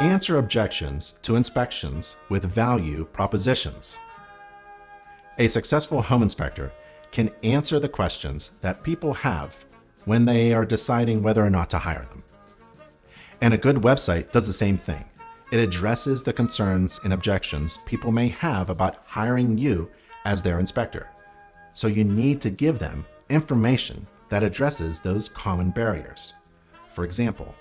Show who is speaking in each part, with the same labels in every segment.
Speaker 1: Answer objections to inspections with value propositions. A successful home inspector can answer the questions that people have when they are deciding whether or not to hire them. And a good website does the same thing. It addresses the concerns and objections people may have about hiring you as their inspector. So you need to give them information that addresses those common barriers. For example,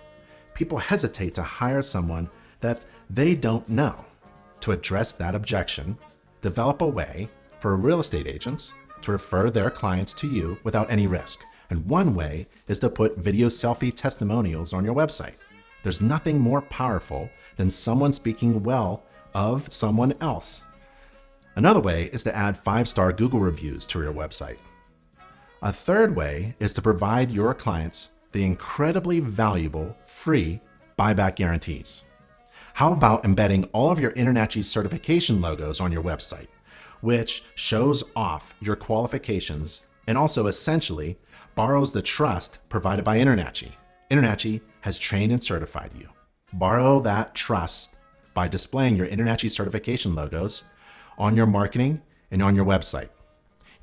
Speaker 1: people hesitate to hire someone that they don't know. To address that objection, develop a way for real estate agents to refer their clients to you without any risk. And one way is to put video selfie testimonials on your website. There's nothing more powerful than someone speaking well of someone else. Another way is to add 5-star Google reviews to your website. A third way is to provide your clients the incredibly valuable free buyback guarantees. How about embedding all of your InterNACHI certification logos on your website, which shows off your qualifications and also essentially borrows the trust provided by InterNACHI. InterNACHI has trained and certified you. Borrow that trust by displaying your InterNACHI certification logos on your marketing and on your website.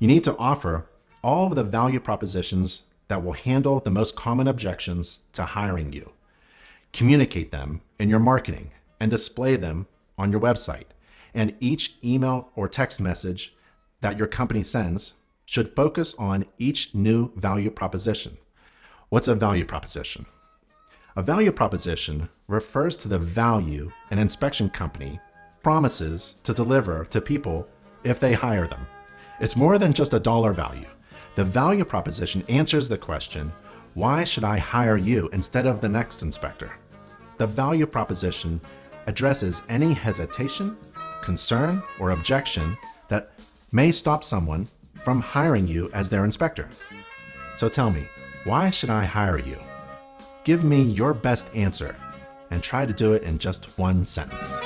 Speaker 1: You need to offer all of the value propositions that will handle the most common objections to hiring you. Communicate them in your marketing and display them on your website. And each email or text message that your company sends should focus on each new value proposition. What's a value proposition? A value proposition refers to the value an inspection company promises to deliver to people if they hire them. It's more than just a dollar value. The value proposition answers the question, why should I hire you instead of the next inspector? The value proposition addresses any hesitation, concern, or objection that may stop someone from hiring you as their inspector. So tell me, why should I hire you? Give me your best answer and try to do it in just one sentence.